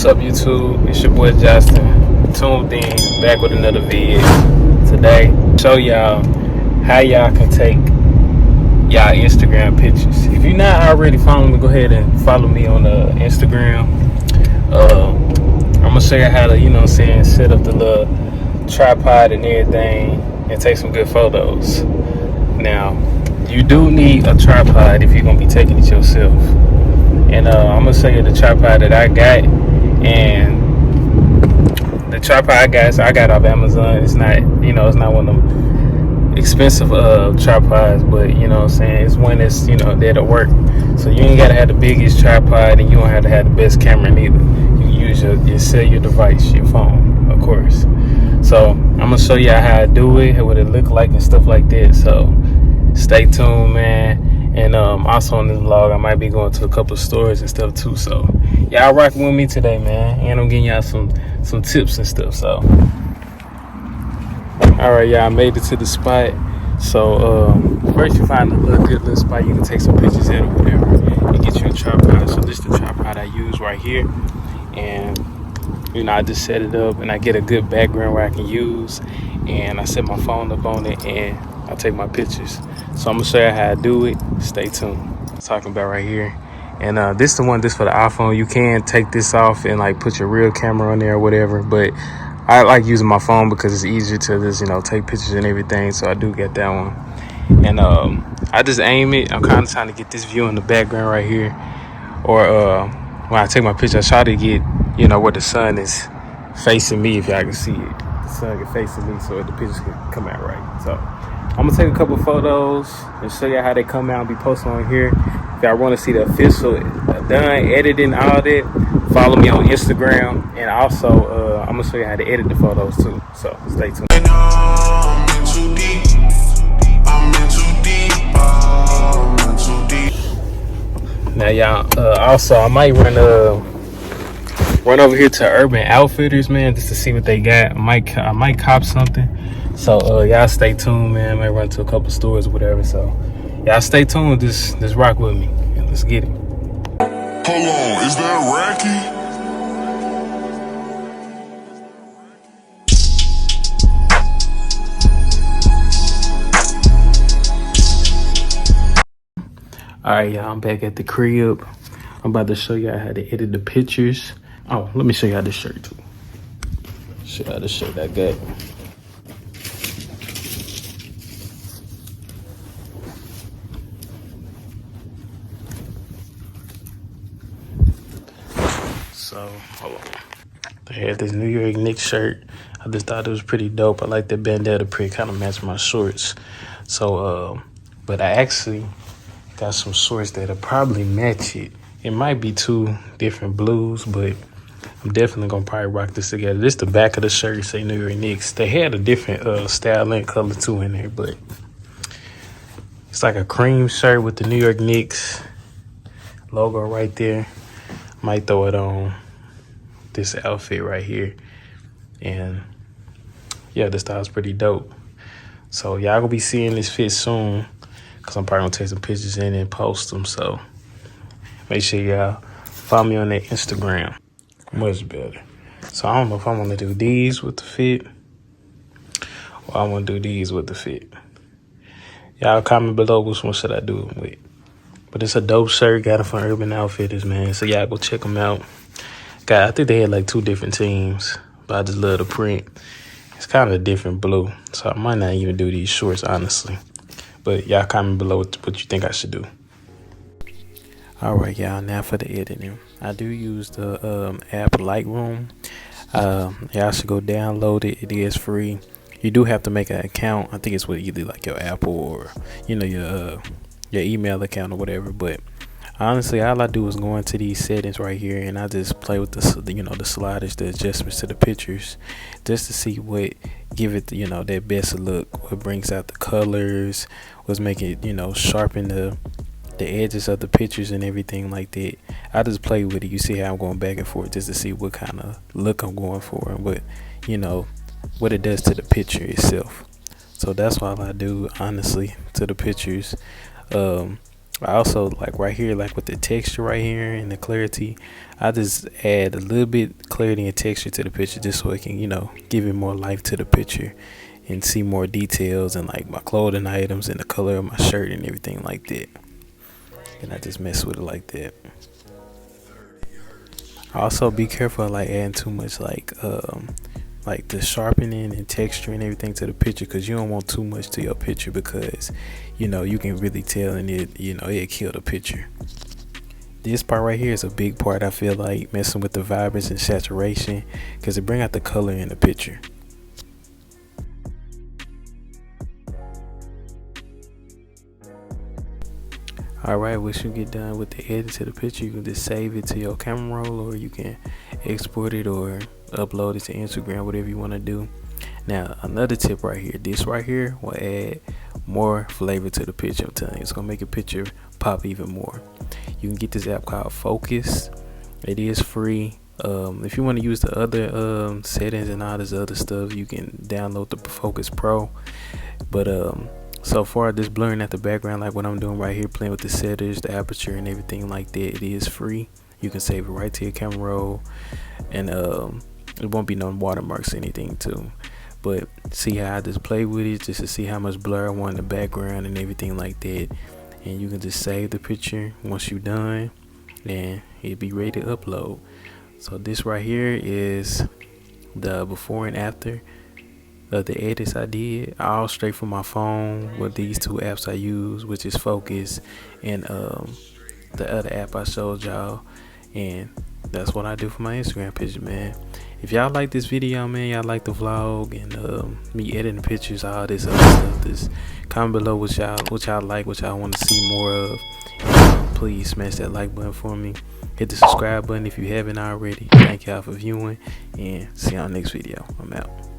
up, YouTube? It's your boy Justin, tuned in, back with another vid. Today, show y'all how y'all can take y'all Instagram pictures. If you're not already following me, go ahead and follow me on Instagram. I'm gonna show you how to, set up the little tripod and everything and take some good photos. Now, you do need a tripod if you're gonna be taking it yourself. And I'm gonna show you the tripod that I got. And the tripod I got off Amazon. It's not, it's not one of them expensive tripods, but it's one that's there to work. So you ain't gotta have the biggest tripod, and you don't have to have the best camera neither. You use your cellular device, your phone, of course. So I'm gonna show you how I do it, what it look like, and stuff like that. So stay tuned, man. And also on this vlog, I might be going to a couple of stores and stuff too. So y'all rocking with me today, man. And I'm getting y'all some tips and stuff. So all right, y'all, made it to the spot. So first you find a good little spot you can take some pictures at or whatever. And get you a tripod. So this is the tripod I use right here. And I just set it up and I get a good background where I can use. And I set my phone up on it and I take my pictures. So I'm gonna show you how I do it. Stay tuned. I'm talking about right here. And this is the one, this for the iPhone. You can take this off and like put your real camera on there or whatever. But I like using my phone because it's easier to just, take pictures and everything. So I do get that one. And I just aim it. I'm kind of trying to get this view in the background right here. Or when I take my picture, I try to get, where the sun is facing me, if y'all can see it. The sun is facing me so the pictures can come out right. So I'm gonna take a couple photos and show you how they come out and be posted on here. If y'all want to see the official done editing, all that, follow me on Instagram. And also I'm gonna show you how to edit the photos too. So stay tuned. Now y'all, also I might run over here to Urban Outfitters, man, just to see what they got. I might cop something. So y'all stay tuned, man. I might run to a couple stores or whatever. So y'all stay tuned. Just rock with me. And let's get it. Hold on, is that Racky? All right, y'all, I'm back at the crib. I'm about to show y'all how to edit the pictures. Oh, let me show y'all this shirt too. Show y'all the shirt I got. So, hold on. I had this New York Knicks shirt. I just thought it was pretty dope. I like the bandana print, kind of match my shorts. So, but I actually got some shorts that'll probably match it. It might be two different blues, but I'm definitely gonna probably rock this together. This the back of the shirt, say New York Knicks. They had a different style and color too in there, but it's like a cream shirt with the New York Knicks logo right there. Might throw it on this outfit right here. And yeah, this style's pretty dope. So y'all gonna be seeing this fit soon, because I'm probably gonna take some pictures in and post them. So make sure y'all follow me on that Instagram. Much better. So I don't know if I want to do these with the fit or I want to do these with the fit. Y'all comment below which one should I do it with. But it's a dope shirt. Got it from Urban Outfitters, man. So y'all go check them out. I think they had like two different teams, but I just love the print. It's kind of a different blue, so I might not even do these shorts, honestly. But y'all comment below what you think I should do. All right, y'all, now for the editing. I do use the app Lightroom. Y'all should go download it. It is free. You do have to make an account. I think it's with either like your Apple or your email account or whatever. But honestly, all I do is go into these settings right here, and I just play with the sliders, the adjustments to the pictures, just to see what give it that best look. What brings out the colors, what's making it sharpen the edges of the pictures and everything like that. I just play with it. You see how I'm going back and forth just to see what kind of look I'm going for and what it does to the picture itself. So that's all I do, honestly, to the pictures. I also like right here, like with the texture right here and the clarity, I just add a little bit clarity and texture to the picture just so it can, give it more life to the picture and see more details and like my clothing items and the color of my shirt and everything like that. And I just mess with it like that. Also be careful of like adding too much like the sharpening and texture and everything to the picture, because you don't want too much to your picture, because you can really tell, and it kill the picture. This part right here is a big part, I feel like, messing with the vibrance and saturation, because it bring out the color in the picture. Alright, once you get done with the edit to the picture, you can just save it to your camera roll, or you can export it or upload it to Instagram, whatever you want to do. Now, another tip right here, this right here will add more flavor to the picture. I'm telling you, it's gonna make a picture pop even more. You can get this app called Focus. It is free. If you want to use the other settings and all this other stuff, you can download the Focus Pro. But so far, this blurring at the background, like what I'm doing right here, playing with the settings, the aperture and everything like that, it is free. You can save it right to your camera roll, and it won't be no watermarks or anything too. But see how I just play with it, just to see how much blur I want in the background and everything like that. And you can just save the picture once you're done, and it'll be ready to upload. So this right here is the before and after of the edits I did, all straight from my phone with these two apps I use, which is Focus and the other app I showed y'all. And that's what I do for my Instagram picture, man. If y'all like this video, man, y'all like the vlog and me editing pictures, all this other stuff, just comment below what y'all like, what y'all want to see more of. Please smash that like button for me. Hit the subscribe button if you haven't already. Thank y'all for viewing, and see y'all next video. I'm out.